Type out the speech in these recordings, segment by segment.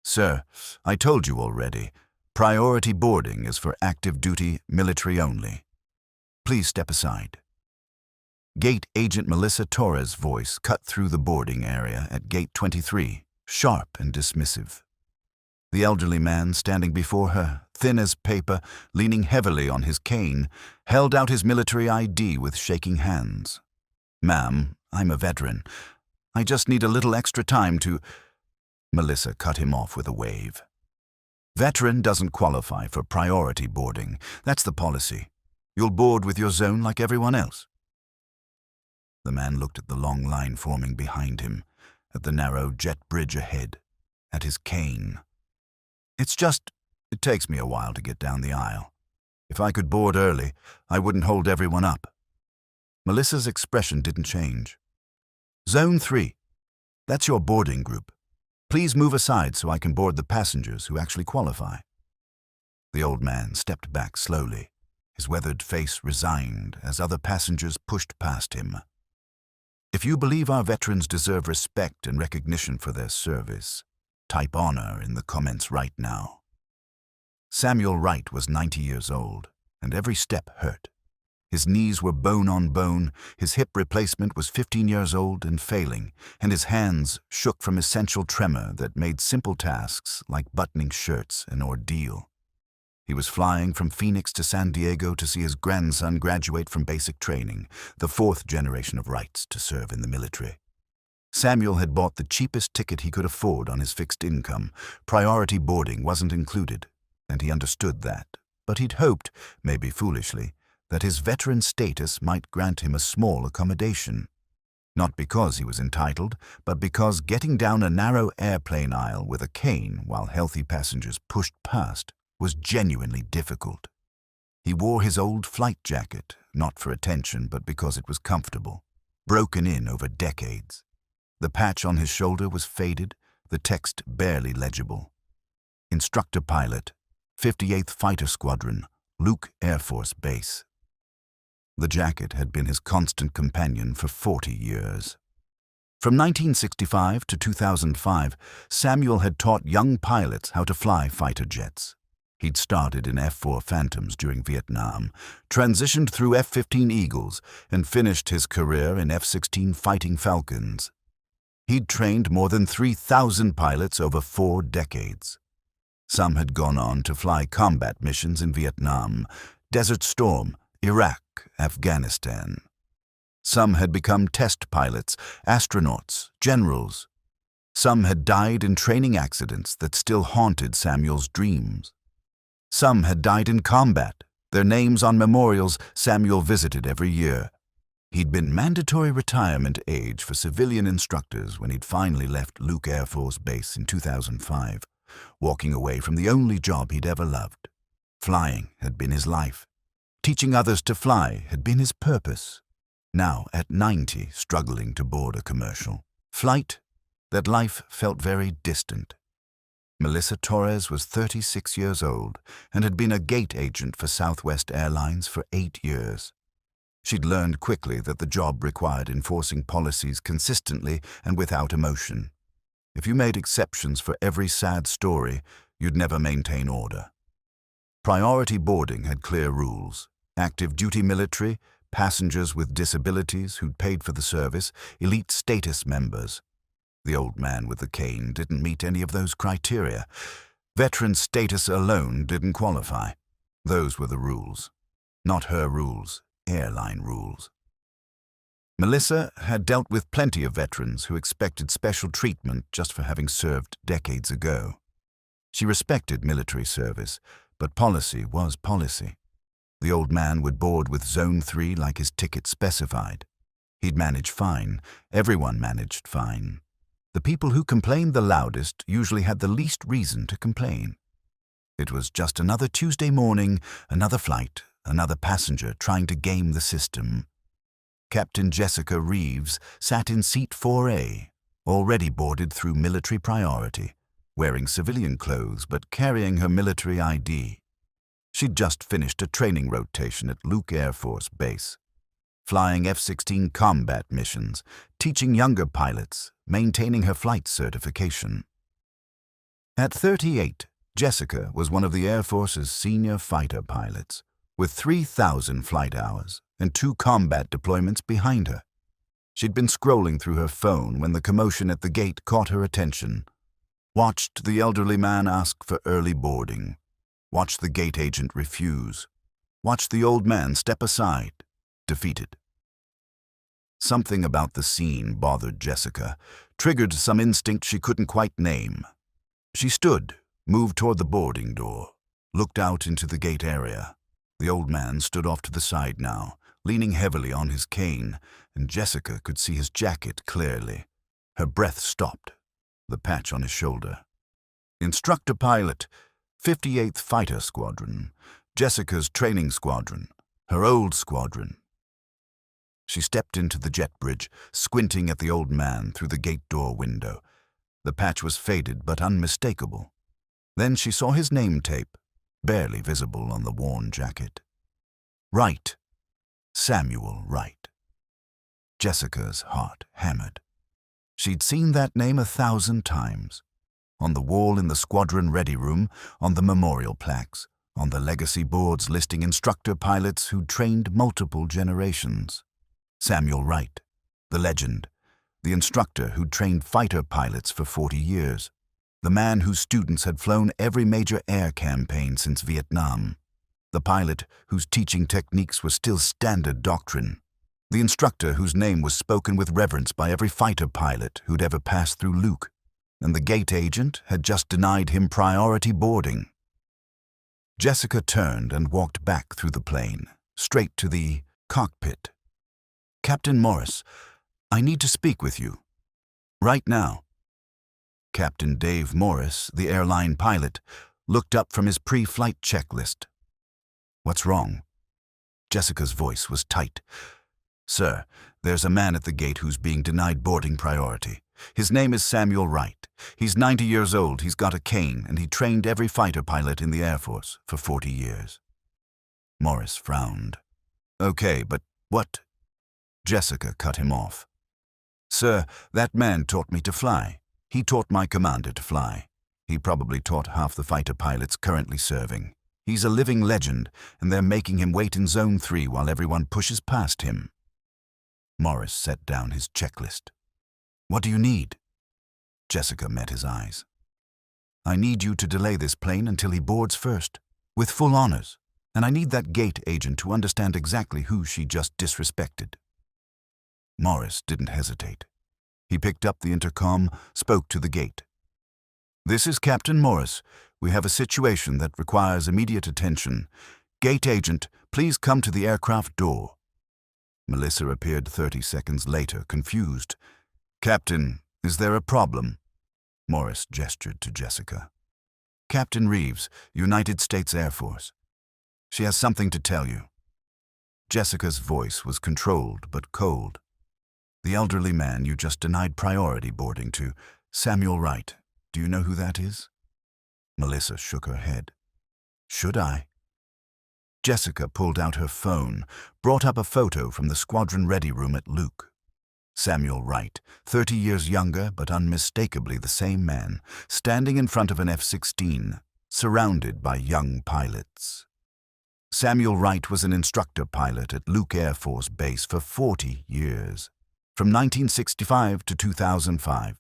Sir, I told you already. Priority boarding is for active duty military only. Please step aside. Gate Agent Melissa Torres' voice cut through the boarding area at Gate 23, sharp and dismissive. The elderly man standing before her, thin as paper, leaning heavily on his cane, held out his military ID with shaking hands. "Ma'am, I'm a veteran. I just need a little extra time to—" Melissa cut him off with a wave. "Veteran doesn't qualify for priority boarding. That's the policy. You'll board with your zone like everyone else." The man looked at the long line forming behind him, at the narrow jet bridge ahead, at his cane. It takes me a while to get down the aisle. If I could board early, I wouldn't hold everyone up." Melissa's expression didn't change. "Zone 3. That's your boarding group. Please move aside so I can board the passengers who actually qualify." The old man stepped back slowly, his weathered face resigned as other passengers pushed past him. "If you believe our veterans deserve respect and recognition for their service, type honor in the comments right now." Samuel Wright was 90 years old, and every step hurt. His knees were bone on bone, his hip replacement was 15 years old and failing, and his hands shook from essential tremor that made simple tasks like buttoning shirts an ordeal. He was flying from Phoenix to San Diego to see his grandson graduate from basic training, the fourth generation of Wrights to serve in the military. Samuel had bought the cheapest ticket he could afford on his fixed income. Priority boarding wasn't included, and he understood that, but he'd hoped, maybe foolishly, that his veteran status might grant him a small accommodation. Not because he was entitled, but because getting down a narrow airplane aisle with a cane while healthy passengers pushed past was genuinely difficult. He wore his old flight jacket, not for attention but because it was comfortable, broken in over decades. The patch on his shoulder was faded, the text barely legible. Instructor pilot, 58th Fighter Squadron, Luke Air Force Base. The jacket had been his constant companion for 40 years. From 1965 to 2005, Samuel had taught young pilots how to fly fighter jets. He'd started in F-4 Phantoms during Vietnam, transitioned through F-15 Eagles, and finished his career in F-16 Fighting Falcons. He'd trained more than 3,000 pilots over 4 decades. Some had gone on to fly combat missions in Vietnam, Desert Storm, Iraq, Afghanistan. Some had become test pilots, astronauts, generals. Some had died in training accidents that still haunted Samuel's dreams. Some had died in combat, their names on memorials Samuel visited every year. He'd been mandatory retirement age for civilian instructors when he'd finally left Luke Air Force Base in 2005, walking away from the only job he'd ever loved. Flying had been his life. Teaching others to fly had been his purpose. Now, at 90, struggling to board a commercial flight, that life felt very distant. Melissa Torres was 36 years old and had been a gate agent for Southwest Airlines for 8 years. She'd learned quickly that the job required enforcing policies consistently and without emotion. If you made exceptions for every sad story, you'd never maintain order. Priority boarding had clear rules. Active duty military, passengers with disabilities who'd paid for the service, elite status members. The old man with the cane didn't meet any of those criteria. Veteran status alone didn't qualify. Those were the rules. Not her rules, airline rules. Melissa had dealt with plenty of veterans who expected special treatment just for having served decades ago. She respected military service, but policy was policy. The old man would board with Zone 3 like his ticket specified. He'd manage fine. Everyone managed fine. The people who complained the loudest usually had the least reason to complain. It was just another Tuesday morning, another flight, another passenger trying to game the system. Captain Jessica Reeves sat in seat 4A, already boarded through military priority, wearing civilian clothes but carrying her military ID. She'd just finished a training rotation at Luke Air Force Base, flying F-16 combat missions, teaching younger pilots, maintaining her flight certification. At 38, Jessica was one of the Air Force's senior fighter pilots, with 3,000 flight hours and 2 combat deployments behind her. She'd been scrolling through her phone when the commotion at the gate caught her attention. Watched the elderly man ask for early boarding. Watched the gate agent refuse. Watched the old man step aside, defeated. Something about the scene bothered Jessica, triggered some instinct she couldn't quite name. She stood, moved toward the boarding door, looked out into the gate area. The old man stood off to the side now, leaning heavily on his cane, and Jessica could see his jacket clearly. Her breath stopped, the patch on his shoulder. Instructor pilot, 58th Fighter Squadron, Jessica's training squadron, her old squadron. She stepped into the jet bridge, squinting at the old man through the gate door window. The patch was faded but unmistakable. Then she saw his name tape, barely visible on the worn jacket. Wright. Samuel Wright. Jessica's heart hammered. She'd seen that name 1,000 times. On the wall in the squadron ready room, on the memorial plaques, on the legacy boards listing instructor pilots who'd trained multiple generations. Samuel Wright, the legend, the instructor who'd trained fighter pilots for 40 years, the man whose students had flown every major air campaign since Vietnam, the pilot whose teaching techniques were still standard doctrine, the instructor whose name was spoken with reverence by every fighter pilot who'd ever passed through Luke, and the gate agent had just denied him priority boarding. Jessica turned and walked back through the plane, straight to the cockpit. "Captain Morris, I need to speak with you. Right now." Captain Dave Morris, the airline pilot, looked up from his pre-flight checklist. "What's wrong?" Jessica's voice was tight. "Sir, there's a man at the gate who's being denied boarding priority. His name is Samuel Wright. He's 90 years old, he's got a cane, and he trained every fighter pilot in the Air Force for 40 years. Morris frowned. "Okay, but what?" Jessica cut him off. "Sir, that man taught me to fly. He taught my commander to fly. He probably taught half the fighter pilots currently serving. He's a living legend, and they're making him wait in Zone 3 while everyone pushes past him." Morris set down his checklist. "What do you need?" Jessica met his eyes. "I need you to delay this plane until he boards first, with full honors, and I need that gate agent to understand exactly who she just disrespected." Morris didn't hesitate. He picked up the intercom, spoke to the gate. "This is Captain Morris. We have a situation that requires immediate attention. Gate agent, please come to the aircraft door." Melissa appeared 30 seconds later, confused. "Captain, is there a problem?" Morris gestured to Jessica. "Captain Reeves, United States Air Force. She has something to tell you." Jessica's voice was controlled but cold. "The elderly man you just denied priority boarding to, Samuel Wright, do you know who that is?" Melissa shook her head. "Should I?" Jessica pulled out her phone, brought up a photo from the squadron ready room at Luke. Samuel Wright, 30 years younger but unmistakably the same man, standing in front of an F-16, surrounded by young pilots. Samuel Wright was an instructor pilot at Luke Air Force Base for 40 years. From 1965 to 2005,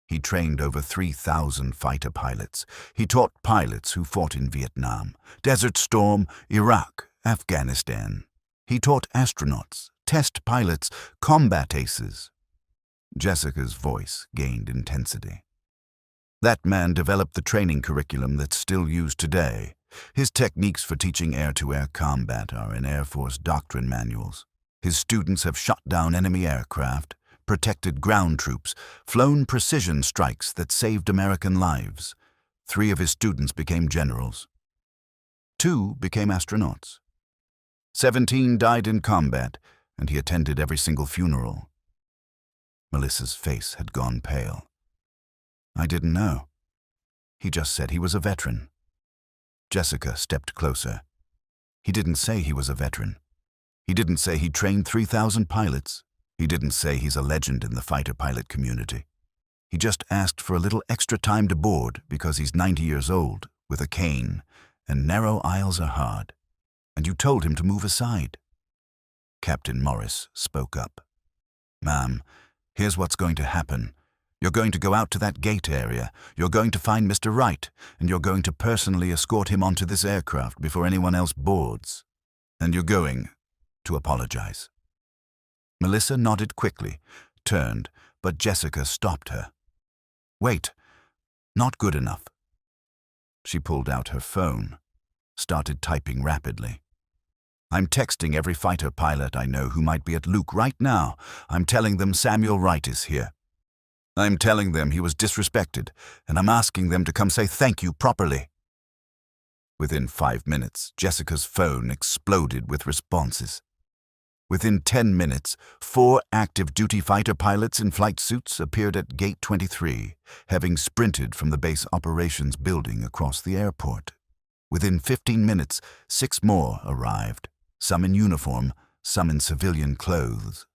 he trained over 3,000 fighter pilots. He taught pilots who fought in Vietnam, Desert Storm, Iraq, Afghanistan. He taught astronauts, test pilots, combat aces. Jessica's voice gained intensity. That man developed the training curriculum that's still used today. His techniques for teaching air-to-air combat are in Air Force doctrine manuals. His students have shot down enemy aircraft, protected ground troops, flown precision strikes that saved American lives. 3 of his students became generals. 2 became astronauts. 17 died in combat, and he attended every single funeral. Melissa's face had gone pale. "I didn't know. He just said he was a veteran." Jessica stepped closer. "He didn't say he was a veteran. He didn't say he trained 3,000 pilots. He didn't say he's a legend in the fighter pilot community. He just asked for a little extra time to board because he's 90 years old, with a cane, and narrow aisles are hard. And you told him to move aside." Captain Morris spoke up. "Ma'am, here's what's going to happen. You're going to go out to that gate area. You're going to find Mr. Wright, and you're going to personally escort him onto this aircraft before anyone else boards. And you're going to apologize." Melissa nodded quickly, turned, but Jessica stopped her. "Wait, not good enough." She pulled out her phone, started typing rapidly. "I'm texting every fighter pilot I know who might be at Luke right now. I'm telling them Samuel Wright is here. I'm telling them he was disrespected, and I'm asking them to come say thank you properly." Within 5 minutes, Jessica's phone exploded with responses. Within 10 minutes, 4 active duty fighter pilots in flight suits appeared at Gate 23, having sprinted from the base operations building across the airport. Within 15 minutes, 6 more arrived, some in uniform, some in civilian clothes.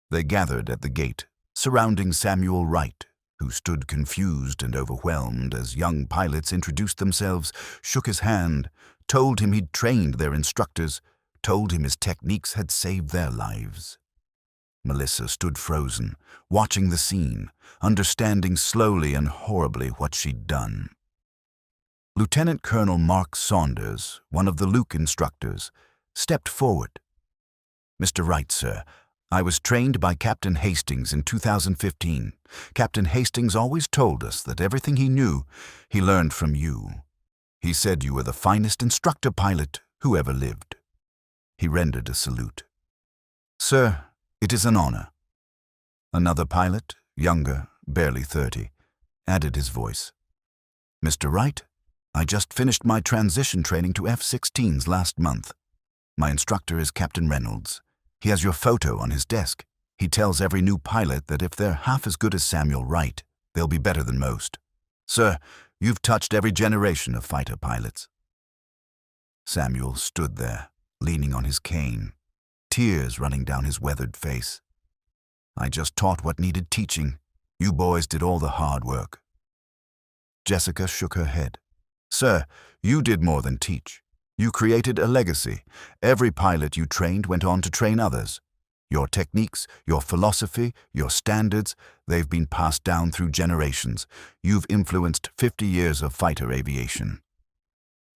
They gathered at the gate, surrounding Samuel Wright, who stood confused and overwhelmed as young pilots introduced themselves, shook his hand, told him he'd trained their instructors, told him his techniques had saved their lives. Melissa stood frozen, watching the scene, understanding slowly and horribly what she'd done. Lieutenant Colonel Mark Saunders, one of the Luke instructors, stepped forward. "Mr. Wright, sir, I was trained by Captain Hastings in 2015. Captain Hastings always told us that everything he knew, he learned from you. He said you were the finest instructor pilot who ever lived." He rendered a salute. "Sir, it is an honor." Another pilot, younger, barely 30, added his voice. "Mr. Wright, I just finished my transition training to F-16s last month. My instructor is Captain Reynolds. He has your photo on his desk. He tells every new pilot that if they're half as good as Samuel Wright, they'll be better than most. Sir, you've touched every generation of fighter pilots." Samuel stood there, leaning on his cane, tears running down his weathered face. "I just taught what needed teaching. You boys did all the hard work." Jessica shook her head. "Sir, you did more than teach. You created a legacy. Every pilot you trained went on to train others. Your techniques, your philosophy, your standards, they've been passed down through generations. You've influenced 50 years of fighter aviation."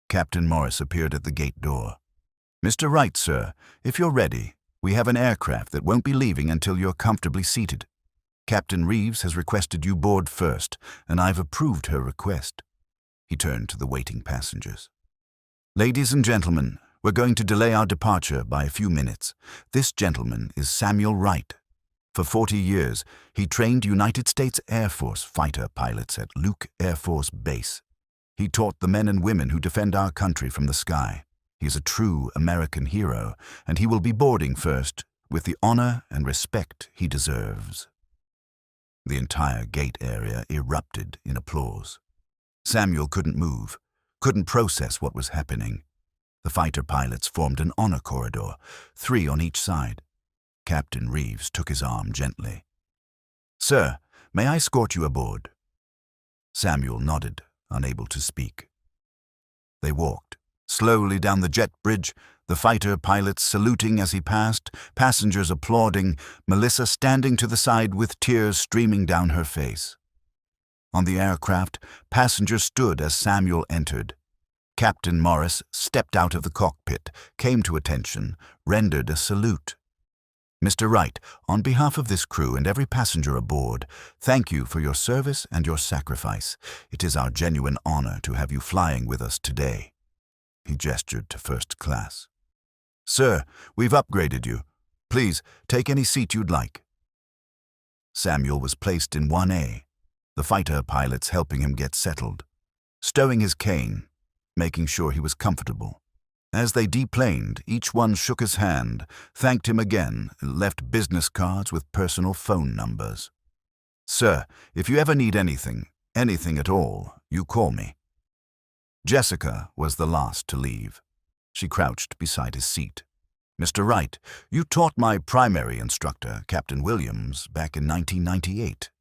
Captain Morris appeared at the gate door. "Mr. Wright, sir, if you're ready, we have an aircraft that won't be leaving until you're comfortably seated. Captain Reeves has requested you board first, and I've approved her request." He turned to the waiting passengers. "Ladies and gentlemen, we're going to delay our departure by a few minutes. This gentleman is Samuel Wright. For 40 years, he trained United States Air Force fighter pilots at Luke Air Force Base. He taught the men and women who defend our country from the sky. He is a true American hero, and he will be boarding first with the honor and respect he deserves." The entire gate area erupted in applause. Samuel couldn't move, couldn't process what was happening. The fighter pilots formed an honor corridor, 3 on each side. Captain Reeves took his arm gently. "Sir, may I escort you aboard?" Samuel nodded, unable to speak. They walked slowly down the jet bridge, the fighter pilots saluting as he passed, passengers applauding, Melissa standing to the side with tears streaming down her face. On the aircraft, passengers stood as Samuel entered. Captain Morris stepped out of the cockpit, came to attention, rendered a salute. "Mr. Wright, on behalf of this crew and every passenger aboard, thank you for your service and your sacrifice. It is our genuine honor to have you flying with us today." He gestured to first class. "Sir, we've upgraded you. Please, take any seat you'd like." Samuel was placed in 1A, the fighter pilots helping him get settled, stowing his cane, making sure he was comfortable. As they deplaned, each one shook his hand, thanked him again, and left business cards with personal phone numbers. "Sir, if you ever need anything at all, you call me." Jessica was the last to leave. She crouched beside his seat. "Mr. Wright, you taught my primary instructor, Captain Williams, back in 1998.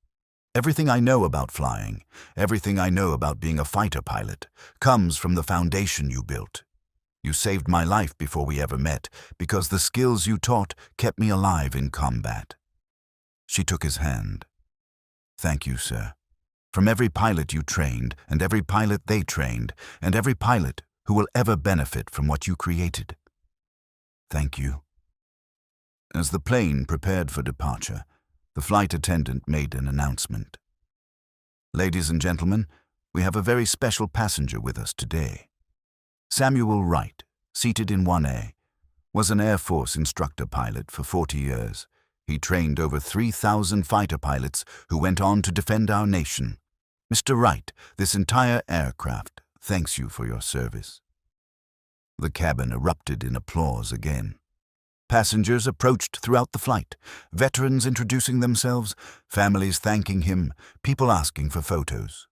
Everything I know about flying, everything I know about being a fighter pilot, comes from the foundation you built. You saved my life before we ever met, because the skills you taught kept me alive in combat." She took his hand. "Thank you, sir. From every pilot you trained, and every pilot they trained, and every pilot who will ever benefit from what you created. Thank you." As the plane prepared for departure, the flight attendant made an announcement. "Ladies and gentlemen, we have a very special passenger with us today. Samuel Wright, seated in 1A, was an Air Force instructor pilot for 40 years. He trained over 3,000 fighter pilots who went on to defend our nation. Mr. Wright, this entire aircraft thanks you for your service." The cabin erupted in applause again. Passengers approached throughout the flight, veterans introducing themselves, families thanking him, people asking for photos.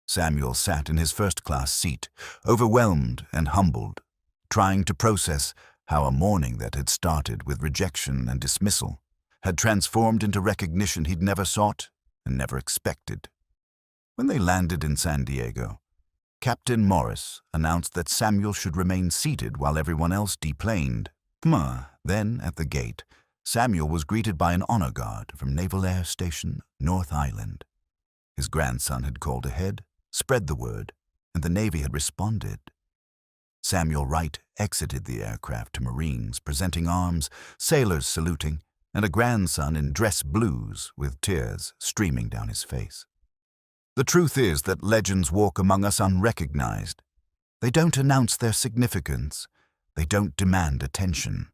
Samuel sat in his first-class seat, overwhelmed and humbled, trying to process how a morning that had started with rejection and dismissal had transformed into recognition he'd never sought and never expected. When they landed in San Diego, Captain Morris announced that Samuel should remain seated while everyone else deplaned. Then, at the gate, Samuel was greeted by an honor guard from Naval Air Station, North Island. His grandson had called ahead, spread the word, and the Navy had responded. Samuel Wright exited the aircraft to Marines presenting arms, sailors saluting, and a grandson in dress blues with tears streaming down his face. The truth is that legends walk among us unrecognized. They don't announce their significance. They don't demand attention.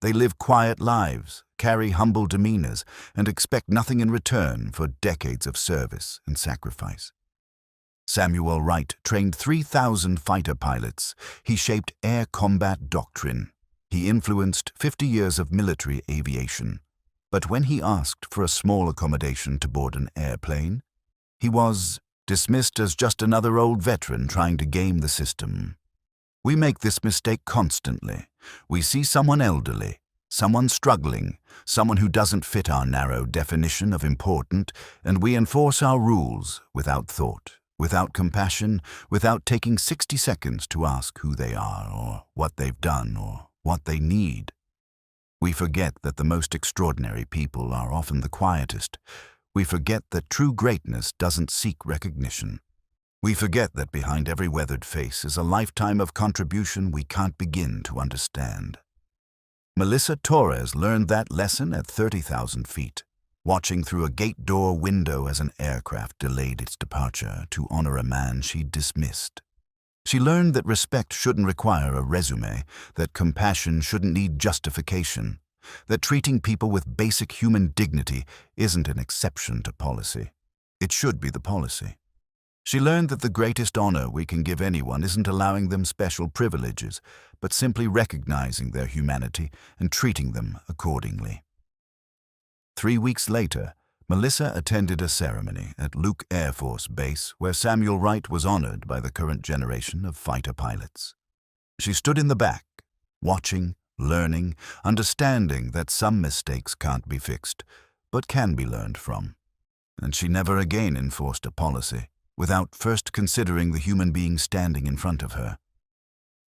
They live quiet lives, carry humble demeanors, and expect nothing in return for decades of service and sacrifice. Samuel Wright trained 3,000 fighter pilots. He shaped air combat doctrine. He influenced 50 years of military aviation. But when he asked for a small accommodation to board an airplane, he was dismissed as just another old veteran trying to game the system. We make this mistake constantly. We see someone elderly, someone struggling, someone who doesn't fit our narrow definition of important, and we enforce our rules without thought, without compassion, without taking 60 seconds to ask who they are, or what they've done, or what they need. We forget that the most extraordinary people are often the quietest. We forget that true greatness doesn't seek recognition. We forget that behind every weathered face is a lifetime of contribution we can't begin to understand. Melissa Torres learned that lesson at 30,000 feet, watching through a gate door window as an aircraft delayed its departure to honor a man she'd dismissed. She learned that respect shouldn't require a resume, that compassion shouldn't need justification, that treating people with basic human dignity isn't an exception to policy. It should be the policy. She learned that the greatest honor we can give anyone isn't allowing them special privileges, but simply recognizing their humanity and treating them accordingly. 3 weeks later, Melissa attended a ceremony at Luke Air Force Base where Samuel Wright was honored by the current generation of fighter pilots. She stood in the back, watching, learning, understanding that some mistakes can't be fixed, but can be learned from. And she never again enforced a policy without first considering the human being standing in front of her.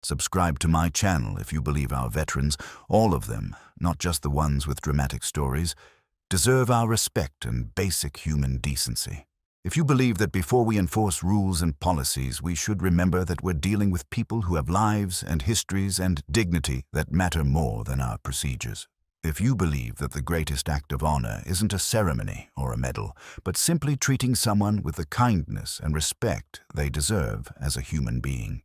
Subscribe to my channel if you believe our veterans, all of them, not just the ones with dramatic stories, deserve our respect and basic human decency. If you believe that before we enforce rules and policies, we should remember that we're dealing with people who have lives and histories and dignity that matter more than our procedures. If you believe that the greatest act of honor isn't a ceremony or a medal, but simply treating someone with the kindness and respect they deserve as a human being.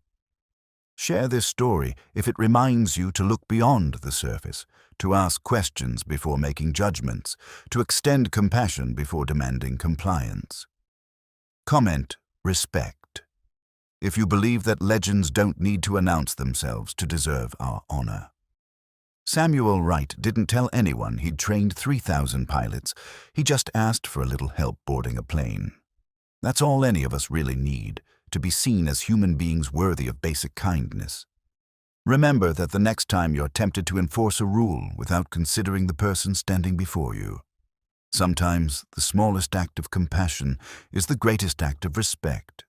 Share this story if it reminds you to look beyond the surface, to ask questions before making judgments, to extend compassion before demanding compliance. Comment respect if you believe that legends don't need to announce themselves to deserve our honor. Samuel Wright didn't tell anyone he'd trained 3,000 pilots. He just asked for a little help boarding a plane. That's all any of us really need, to be seen as human beings worthy of basic kindness. Remember that the next time you're tempted to enforce a rule without considering the person standing before you, Sometimes the smallest act of compassion is the greatest act of respect.